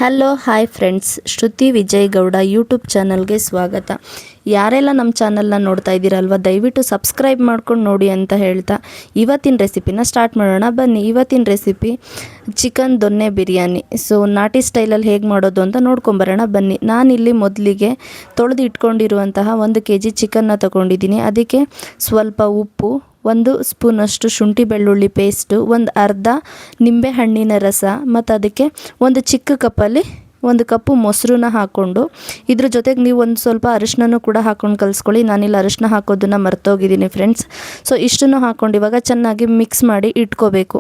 Hello hi friends, ಶ್ರುತಿ Vijay Gowda YouTube ಚಾನಲ್ಗೆ ಸ್ವಾಗತ. ಯಾರೆಲ್ಲ ನಮ್ಮ ಚಾನಲ್ನ ನೋಡ್ತಾ ಇದ್ದೀರಲ್ವ, ದಯವಿಟ್ಟು ಸಬ್ಸ್ಕ್ರೈಬ್ ಮಾಡ್ಕೊಂಡು ನೋಡಿ ಅಂತ ಹೇಳ್ತಾ ಇವತ್ತಿನ ರೆಸಿಪಿನ ಸ್ಟಾರ್ಟ್ ಮಾಡೋಣ ಬನ್ನಿ. ಇವತ್ತಿನ ರೆಸಿಪಿ ಚಿಕನ್ ದೊನ್ನೆ ಬಿರಿಯಾನಿ. ಸೊ ನಾಟಿ ಸ್ಟೈಲಲ್ಲಿ ಹೇಗೆ ಮಾಡೋದು ಅಂತ ನೋಡ್ಕೊಂಬರೋಣ ಬನ್ನಿ. ನಾನಿಲ್ಲಿ ಮೊದಲಿಗೆ ತೊಳೆದು ಇಟ್ಕೊಂಡಿರುವಂತಹ 1 kg ಚಿಕನ್ನ ತೊಗೊಂಡಿದ್ದೀನಿ. ಅದಕ್ಕೆ ಸ್ವಲ್ಪ ಉಪ್ಪು, 1 ಸ್ಪೂನಷ್ಟು ಶುಂಠಿ ಬೆಳ್ಳುಳ್ಳಿ ಪೇಸ್ಟು, ಒಂದು ಅರ್ಧ ನಿಂಬೆ ಹಣ್ಣಿನ ರಸ ಮತ್ತು ಅದಕ್ಕೆ ಒಂದು ಚಿಕ್ಕ ಕಪ್ಪಲ್ಲಿ 1 ಕಪ್ಪು ಮೊಸರನ್ನ ಹಾಕ್ಕೊಂಡು, ಇದ್ರ ಜೊತೆಗೆ ನೀವು ಒಂದು ಸ್ವಲ್ಪ ಅರಿಶಿನೂ ಕೂಡ ಹಾಕ್ಕೊಂಡು ಕಲಿಸ್ಕೊಳ್ಳಿ. ನಾನಿಲ್ಲಿ ಅರಿಶಿನ ಹಾಕೋದನ್ನು ಮರ್ತೋಗಿದ್ದೀನಿ ಫ್ರೆಂಡ್ಸ್. ಸೊ ಇಷ್ಟನ್ನು ಹಾಕ್ಕೊಂಡು ಇವಾಗ ಚೆನ್ನಾಗಿ ಮಿಕ್ಸ್ ಮಾಡಿ ಇಟ್ಕೋಬೇಕು.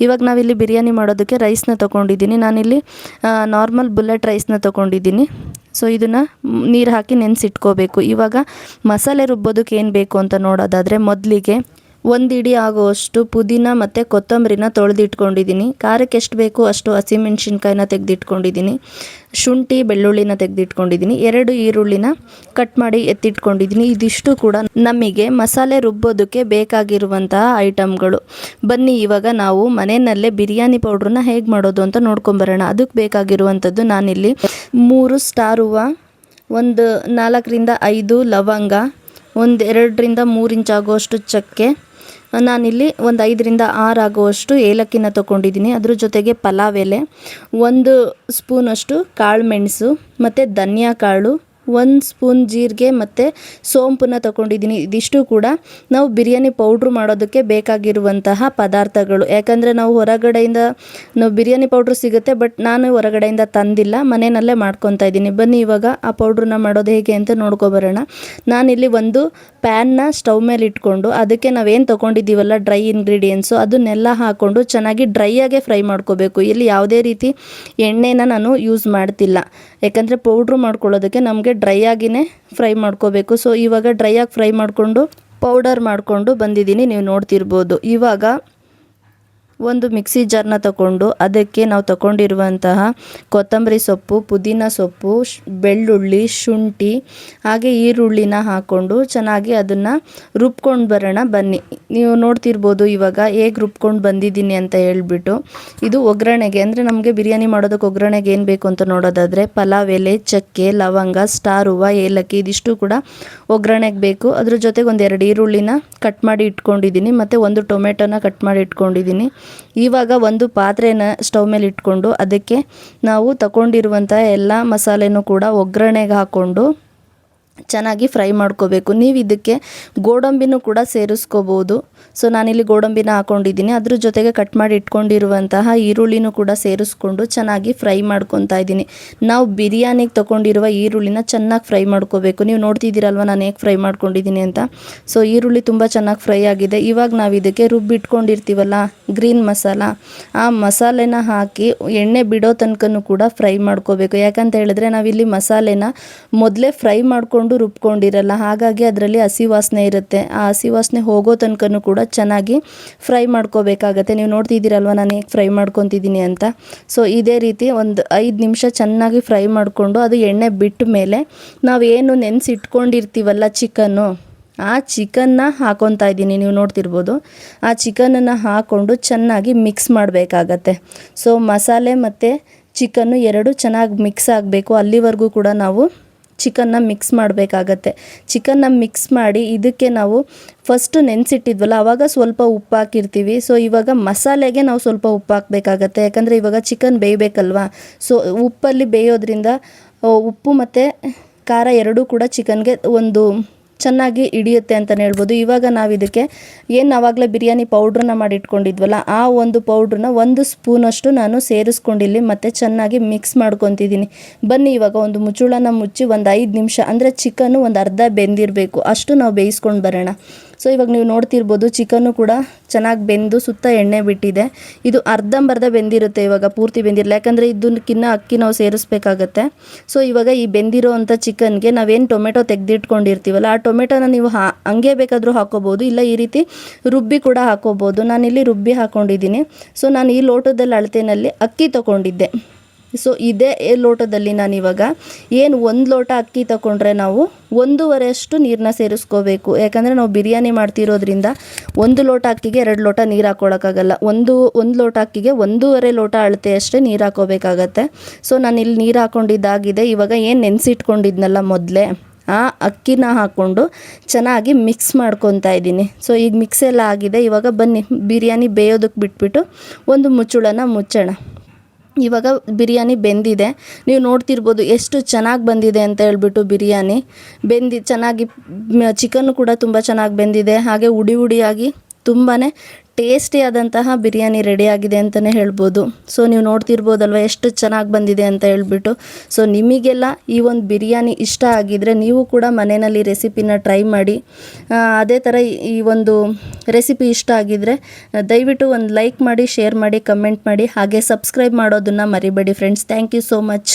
ಇವಾಗ ನಾವಿಲ್ಲಿ ಬಿರಿಯಾನಿ ಮಾಡೋದಕ್ಕೆ ರೈಸ್ನ ತೊಗೊಂಡಿದ್ದೀನಿ. ನಾನಿಲ್ಲಿ ನಾರ್ಮಲ್ ಬುಲೆಟ್ ರೈಸ್ನ ತೊಗೊಂಡಿದ್ದೀನಿ. ಸೊ ಇದನ್ನು ನೀರು ಹಾಕಿ ನೆನೆಸಿಟ್ಕೋಬೇಕು. ಇವಾಗ ಮಸಾಲೆ ರುಬ್ಬೋದಕ್ಕೆ ಏನು ಬೇಕು ಅಂತ ನೋಡೋದಾದರೆ, ಮೊದಲಿಗೆ 1 ಇಡಿ ಆಗುವಷ್ಟು ಪುದೀನ ಮತ್ತು ಕೊತ್ತಂಬರಿನ ತೊಳೆದಿಟ್ಕೊಂಡಿದ್ದೀನಿ. ಖಾರಕ್ಕೆ ಎಷ್ಟು ಬೇಕು ಅಷ್ಟು ಹಸಿಮೆಣ್ಸಿನ್ಕಾಯಿನ ತೆಗೆದಿಟ್ಕೊಂಡಿದ್ದೀನಿ. ಶುಂಠಿ ಬೆಳ್ಳುಳ್ಳಿನ ತೆಗೆದಿಟ್ಕೊಂಡಿದ್ದೀನಿ. 2 ಈರುಳ್ಳಿನ ಕಟ್ ಮಾಡಿ ಎತ್ತಿಟ್ಕೊಂಡಿದ್ದೀನಿ. ಇದಿಷ್ಟು ಕೂಡ ನಮಗೆ ಮಸಾಲೆ ರುಬ್ಬೋದಕ್ಕೆ ಬೇಕಾಗಿರುವಂತಹ ಐಟಮ್ಗಳು. ಬನ್ನಿ ಇವಾಗ ನಾವು ಮನೆಯಲ್ಲೇ ಬಿರಿಯಾನಿ ಪೌಡ್ರನ್ನ ಹೇಗೆ ಮಾಡೋದು ಅಂತ ನೋಡ್ಕೊಂಬರೋಣ. ಅದಕ್ಕೆ ಬೇಕಾಗಿರುವಂಥದ್ದು, ನಾನಿಲ್ಲಿ 3 ಸ್ಟಾರ್ ಹೂವು, ಒಂದು 4 ರಿಂದ 5 ಲವಂಗ, ಒಂದು 2 ರಿಂದ 3 ಇಂಚ್ ಆಗುವಷ್ಟು ಚಕ್ಕೆ, ನಾನಿಲ್ಲಿ ಒಂದು 5 ರಿಂದ 6 ಆಗುವಷ್ಟು ಏಲಕ್ಕಿನ ತೊಗೊಂಡಿದ್ದೀನಿ. ಅದ್ರ ಜೊತೆಗೆ ಪಲಾವ್ ಎಲೆ, 1 ಸ್ಪೂನಷ್ಟು ಕಾಳು ಮೆಣಸು ಮತ್ತು ಧನಿಯಾ ಕಾಳು, 1 ಸ್ಪೂನ್ ಜೀರಿಗೆ ಮತ್ತು ಸೋಂಪನ್ನ ತೊಗೊಂಡಿದ್ದೀನಿ. ಇದಿಷ್ಟು ಕೂಡ ನಾವು ಬಿರಿಯಾನಿ ಪೌಡ್ರು ಮಾಡೋದಕ್ಕೆ ಬೇಕಾಗಿರುವಂತಹ ಪದಾರ್ಥಗಳು. ಯಾಕಂದರೆ ನಾವು ಹೊರಗಡೆಯಿಂದ ಬಿರಿಯಾನಿ ಪೌಡ್ರು ಸಿಗುತ್ತೆ, ಬಟ್ ನಾನು ಹೊರಗಡೆಯಿಂದ ತಂದಿಲ್ಲ, ಮನೆಯಲ್ಲೇ ಮಾಡ್ಕೊತಾ ಇದ್ದೀನಿ. ಬನ್ನಿ ಇವಾಗ ಆ ಪೌಡ್ರನ್ನ ಮಾಡೋದು ಹೇಗೆ ಅಂತ ನೋಡ್ಕೊಬರೋಣ. ನಾನಿಲ್ಲಿ ಒಂದು ಪ್ಯಾನ್ನ ಸ್ಟವ್ ಮೇಲೆ ಇಟ್ಕೊಂಡು ಅದಕ್ಕೆ ನಾವೇನು ತೊಗೊಂಡಿದ್ದೀವಲ್ಲ ಡ್ರೈ ಇಂಗ್ರೀಡಿಯೆಂಟ್ಸು, ಅದನ್ನೆಲ್ಲ ಹಾಕ್ಕೊಂಡು ಚೆನ್ನಾಗಿ ಡ್ರೈಯಾಗೆ ಫ್ರೈ ಮಾಡ್ಕೋಬೇಕು. ಇಲ್ಲಿ ಯಾವುದೇ ರೀತಿ ಎಣ್ಣೆನ ನಾನು ಯೂಸ್ ಮಾಡ್ತಿಲ್ಲ, ಯಾಕಂದರೆ ಪೌಡ್ರು ಮಾಡ್ಕೊಳ್ಳೋದಕ್ಕೆ ನಮಗೆ ಡ್ರೈ ಆಗಿನೇ ಫ್ರೈ ಮಾಡ್ಕೋಬೇಕು. ಸೊ ಇವಾಗ ಡ್ರೈಯಾಗಿ ಫ್ರೈ ಮಾಡಿಕೊಂಡು ಪೌಡರ್ ಮಾಡಿಕೊಂಡು ಬಂದಿದ್ದೀನಿ, ನೀವು ನೋಡ್ತಿರ್ಬೋದು. ಇವಾಗ ಒಂದು ಮಿಕ್ಸಿ ಜಾರ್ನ ತಗೊಂಡು ಅದಕ್ಕೆ ನಾವು ತಗೊಂಡಿರುವಂತಹ ಕೊತ್ತಂಬರಿ ಸೊಪ್ಪು, ಪುದೀನ ಸೊಪ್ಪು, ಬೆಳ್ಳುಳ್ಳಿ, ಶುಂಠಿ ಹಾಗೆ ಈರುಳ್ಳಿನ ಹಾಕ್ಕೊಂಡು ಚೆನ್ನಾಗಿ ಅದನ್ನು ರುಬ್ಕೊಂಡು ಬರೋಣ ಬನ್ನಿ. ನೀವು ನೋಡ್ತಿರ್ಬೋದು ಇವಾಗ ಹೇಗೆ ರುಬ್ಕೊಂಡು ಬಂದಿದ್ದೀನಿ ಅಂತ ಹೇಳ್ಬಿಟ್ಟು. ಇದು ಒಗ್ಗರಣೆಗೆ, ಅಂದರೆ ನಮಗೆ ಬಿರಿಯಾನಿ ಮಾಡೋದಕ್ಕೆ ಒಗ್ಗರಣೆಗೆ ಏನು ಬೇಕು ಅಂತ ನೋಡೋದಾದರೆ, ಪಲಾವ್ ಎಲೆ, ಚಕ್ಕೆ, ಲವಂಗ, ಸ್ಟಾರ್ ಹೂವು, ಏಲಕ್ಕಿ ಇದಿಷ್ಟು ಕೂಡ ಒಗ್ಗರಣೆಗೆ ಬೇಕು. ಅದ್ರ ಜೊತೆಗೆ ಒಂದು 2 ಈರುಳ್ಳಿನ ಕಟ್ ಮಾಡಿ ಇಟ್ಕೊಂಡಿದ್ದೀನಿ ಮತ್ತು 1 ಟೊಮೆಟೊನ ಕಟ್ ಮಾಡಿ ಇಟ್ಕೊಂಡಿದ್ದೀನಿ. ಇವಾಗ ಒಂದು ಪಾತ್ರೆನ ಸ್ಟವ್ ಮೇಲೆ ಇಟ್ಕೊಂಡು ಅದಕ್ಕೆ ನಾವು ತಗೊಂಡಿರುವಂಥ ಎಲ್ಲ ಮಸಾಲೆನೂ ಕೂಡ ಒಗ್ಗರಣೆಗೆ ಹಾಕ್ಕೊಂಡು ಚೆನ್ನಾಗಿ ಫ್ರೈ ಮಾಡ್ಕೋಬೇಕು. ನೀವು ಇದಕ್ಕೆ ಗೋಡಂಬಿನೂ ಕೂಡ ಸೇರಿಸ್ಕೋಬೋದು. ಸೊ ನಾನಿಲ್ಲಿ ಗೋಡಂಬಿನ ಹಾಕ್ಕೊಂಡಿದ್ದೀನಿ. ಅದ್ರ ಜೊತೆಗೆ ಕಟ್ ಮಾಡಿ ಇಟ್ಕೊಂಡಿರುವಂತಹ ಈರುಳ್ಳಿನೂ ಕೂಡ ಸೇರಿಸ್ಕೊಂಡು ಚೆನ್ನಾಗಿ ಫ್ರೈ ಮಾಡ್ಕೊತಾ ಇದ್ದೀನಿ. ನಾವು ಬಿರಿಯಾನಿಗೆ ತೊಗೊಂಡಿರುವ ಈರುಳ್ಳಿನ ಚೆನ್ನಾಗಿ ಫ್ರೈ ಮಾಡ್ಕೋಬೇಕು. ನೀವು ನೋಡ್ತಿದ್ದೀರಲ್ವ ನಾನು ಹೇಗೆ ಫ್ರೈ ಮಾಡ್ಕೊಂಡಿದ್ದೀನಿ ಅಂತ. ಸೊ ಈರುಳ್ಳಿ ತುಂಬ ಚೆನ್ನಾಗಿ ಫ್ರೈ ಆಗಿದೆ. ಇವಾಗ ನಾವು ಇದಕ್ಕೆ ರುಬ್ಬಿಟ್ಕೊಂಡಿರ್ತೀವಲ್ಲ ಗ್ರೀನ್ ಮಸಾಲ, ಆ ಮಸಾಲೆನ ಹಾಕಿ ಎಣ್ಣೆ ಬಿಡೋ ತನಕನೂ ಕೂಡ ಫ್ರೈ ಮಾಡ್ಕೋಬೇಕು. ಯಾಕಂತ ಹೇಳಿದ್ರೆ ನಾವಿಲ್ಲಿ ಮಸಾಲೆನ ಮೊದಲೇ ಫ್ರೈ ಮಾಡ್ಕೊಂಡು ರುಬ್ಕೊಂಡಿರಲ್ಲ, ಹಾಗಾಗಿ ಅದರಲ್ಲಿ ಹಸಿ ವಾಸನೆ ಇರುತ್ತೆ. ಆ ಹಸಿ ವಾಸನೆ ಹೋಗೋ ತನಕನೂ ಕೂಡ ಚೆನ್ನಾಗಿ ಫ್ರೈ ಮಾಡ್ಕೋಬೇಕಾಗತ್ತೆ. ನೀವು ನೋಡ್ತಿದ್ದೀರಲ್ವ ನಾನು ಹೇಗೆ ಫ್ರೈ ಮಾಡ್ಕೊತಿದ್ದೀನಿ ಅಂತ. ಸೊ ಇದೇ ರೀತಿ ಒಂದು 5 ನಿಮಿಷ ಚೆನ್ನಾಗಿ ಫ್ರೈ ಮಾಡಿಕೊಂಡು ಅದು ಎಣ್ಣೆ ಬಿಟ್ಟ ಮೇಲೆ ನಾವೇನು ನೆನೆಸಿಟ್ಕೊಂಡಿರ್ತೀವಲ್ಲ ಚಿಕನ್ನು, ಆ ಚಿಕನ್ನ ಹಾಕೊತಾ ಇದ್ದೀನಿ. ನೀವು ನೋಡ್ತಿರ್ಬೋದು ಆ ಚಿಕನನ್ನು ಹಾಕ್ಕೊಂಡು ಚೆನ್ನಾಗಿ ಮಿಕ್ಸ್ ಮಾಡಬೇಕಾಗತ್ತೆ. ಸೊ ಮಸಾಲೆ ಮತ್ತು ಚಿಕನ್ನು 2 ಚೆನ್ನಾಗಿ ಮಿಕ್ಸ್ ಆಗಬೇಕು. ಅಲ್ಲಿವರೆಗೂ ಕೂಡ ನಾವು ಚಿಕನ್ನ ಮಿಕ್ಸ್ ಮಾಡಬೇಕಾಗತ್ತೆ. ಚಿಕನ್ನ ಮಿಕ್ಸ್ ಮಾಡಿ ಇದಕ್ಕೆ ನಾವು ಫಸ್ಟು ನೆನೆಸಿಟ್ಟಿದ್ವಲ್ಲ ಆವಾಗ ಸ್ವಲ್ಪ ಉಪ್ಪು ಹಾಕಿರ್ತೀವಿ. ಸೊ ಇವಾಗ ಮಸಾಲೆಗೆ ನಾವು ಸ್ವಲ್ಪ ಉಪ್ಪು ಹಾಕಬೇಕಾಗತ್ತೆ, ಯಾಕಂದರೆ ಇವಾಗ ಚಿಕನ್ ಬೇಯಬೇಕಲ್ವಾ. ಸೊ ಉಪ್ಪಲ್ಲಿ ಬೇಯೋದ್ರಿಂದ ಉಪ್ಪು ಮತ್ತು ಖಾರ ಎರಡೂ ಕೂಡ ಚಿಕನ್ಗೆ ಒಂದು ಚೆನ್ನಾಗಿ ಹಿಡಿಯುತ್ತೆ ಅಂತಲೇ ಹೇಳ್ಬೋದು. ಇವಾಗ ನಾವು ಇದಕ್ಕೆ ಏನು ಆವಾಗಲೇ ಬಿರಿಯಾನಿ ಪೌಡ್ರನ್ನ ಮಾಡಿ ಇಟ್ಕೊಂಡಿದ್ವಲ್ಲ ಆ ಒಂದು ಪೌಡ್ರನ್ನ 1 ಸ್ಪೂನಷ್ಟು ನಾನು ಸೇರಿಸ್ಕೊಂಡಿಲ್ಲಿ ಮತ್ತು ಚೆನ್ನಾಗಿ ಮಿಕ್ಸ್ ಮಾಡ್ಕೊತಿದ್ದೀನಿ. ಬನ್ನಿ ಇವಾಗ ಒಂದು ಮುಚ್ಚಳನ ಮುಚ್ಚಿ ಒಂದು 5 ನಿಮಿಷ, ಅಂದರೆ ಚಿಕನ್ನು ಒಂದು ಅರ್ಧ ಬೆಂದಿರಬೇಕು ಅಷ್ಟು ನಾವು ಬೇಯಿಸ್ಕೊಂಡು ಬರೋಣ. ಸೊ ಇವಾಗ ನೀವು ನೋಡ್ತಿರ್ಬೋದು ಚಿಕನ್ನು ಕೂಡ ಚೆನ್ನಾಗಿ ಬೆಂದು ಸುತ್ತ ಎಣ್ಣೆ ಬಿಟ್ಟಿದೆ. ಇದು ಅರ್ಧಂಬರ್ಧ ಬೆಂದಿರುತ್ತೆ, ಇವಾಗ ಪೂರ್ತಿ ಬೆಂದಿರಲ್ಲ, ಯಾಕಂದರೆ ಇದಕ್ಕಿನ್ನ ಅಕ್ಕಿ ನಾವು ಸೇರಿಸ್ಬೇಕಾಗತ್ತೆ. ಸೊ ಇವಾಗ ಈ ಬೆಂದಿರೋ ಅಂಥ ಚಿಕನ್ಗೆ ನಾವೇನು ಟೊಮೆಟೊ ತೆಗೆದಿಟ್ಕೊಂಡಿರ್ತೀವಲ್ಲ ಆ ಟೊಮೆಟೊನ ನೀವು ಹಂಗೆ ಬೇಕಾದರೂ ಹಾಕೋಬೋದು, ಇಲ್ಲ ಈ ರೀತಿ ರುಬ್ಬಿ ಕೂಡ ಹಾಕೋಬೋದು. ನಾನಿಲ್ಲಿ ರುಬ್ಬಿ ಹಾಕ್ಕೊಂಡಿದ್ದೀನಿ. ಸೊ ನಾನು ಈ ಲೋಟದಲ್ಲಿ ಅಳತೆಯಲ್ಲಿ ಅಕ್ಕಿ ತೊಗೊಂಡಿದ್ದೆ. ಸೊ ಇದೇ ಲೋಟದಲ್ಲಿ ನಾನಿವಾಗ ಏನು 1 ಲೋಟ ಅಕ್ಕಿ ತಗೊಂಡ್ರೆ ನಾವು 1.5 ಅಷ್ಟು ನೀರನ್ನ ಸೇರಿಸ್ಕೋಬೇಕು. ಯಾಕಂದರೆ ನಾವು ಬಿರಿಯಾನಿ ಮಾಡ್ತಿರೋದ್ರಿಂದ 1 ಲೋಟ ಅಕ್ಕಿಗೆ 2 ಲೋಟ ನೀರು ಹಾಕ್ಕೊಳಕ್ಕಾಗಲ್ಲ. ಒಂದು ಲೋಟ ಅಕ್ಕಿಗೆ 1.5 ಲೋಟ ಅಳತೆ ಅಷ್ಟೇ ನೀರು ಹಾಕೋಬೇಕಾಗತ್ತೆ. ಸೊ ನಾನು ಇಲ್ಲಿ ನೀರು ಹಾಕ್ಕೊಂಡಿದ್ದಾಗಿದೆ. ಇವಾಗ ಏನು ನೆನೆಸಿಟ್ಕೊಂಡಿದ್ನಲ್ಲ ಮೊದಲೇ ಆ ಅಕ್ಕಿನ ಹಾಕ್ಕೊಂಡು ಚೆನ್ನಾಗಿ ಮಿಕ್ಸ್ ಮಾಡ್ಕೊತಾ ಇದ್ದೀನಿ. ಸೊ ಈಗ ಮಿಕ್ಸ್ ಎಲ್ಲ ಆಗಿದೆ. ಇವಾಗ ಬನ್ನಿ ಬಿರಿಯಾನಿ ಬೇಯೋದಕ್ಕೆ ಬಿಟ್ಬಿಟ್ಟು ಒಂದು ಮುಚ್ಚಳನ ಮುಚ್ಚೋಣ. ಇವಾಗ ಬಿರಿಯಾನಿ ಬೆಂದಿದೆ. ನೀವು ನೋಡ್ತಿರ್ಬೋದು ಎಷ್ಟು ಚೆನ್ನಾಗಿ ಬಂದಿದೆ ಅಂತ ಹೇಳ್ಬಿಟ್ಟು. ಬಿರಿಯಾನಿ ಚೆನ್ನಾಗಿ ಚಿಕನ್ನು ಕೂಡ ತುಂಬ ಚೆನ್ನಾಗಿ ಬೆಂದಿದೆ. ಹಾಗೆ ಉಡಿಯಾಗಿ ತುಂಬಾ ಟೇಸ್ಟಿಯಾದಂತಹ ಬಿರಿಯಾನಿ ರೆಡಿಯಾಗಿದೆ ಅಂತಲೇ ಹೇಳ್ಬೋದು. ಸೊ ನೀವು ನೋಡ್ತಿರ್ಬೋದಲ್ವ ಎಷ್ಟು ಚೆನ್ನಾಗಿ ಬಂದಿದೆ ಅಂತ ಹೇಳ್ಬಿಟ್ಟು. ಸೊ ನಿಮಗೆಲ್ಲ ಈ ಒಂದು ಬಿರಿಯಾನಿ ಇಷ್ಟ ಆಗಿದರೆ ನೀವು ಕೂಡ ಮನೆಯಲ್ಲಿ ರೆಸಿಪಿನ ಟ್ರೈ ಮಾಡಿ. ಅದೇ ಥರ ಈ ಒಂದು ರೆಸಿಪಿ ಇಷ್ಟ ಆಗಿದರೆ ದಯವಿಟ್ಟು ಒಂದು ಲೈಕ್ ಮಾಡಿ, ಶೇರ್ ಮಾಡಿ, ಕಮೆಂಟ್ ಮಾಡಿ, ಹಾಗೆ ಸಬ್ಸ್ಕ್ರೈಬ್ ಮಾಡೋದನ್ನು ಮರಿಬೇಡಿ friends. Thank you so much.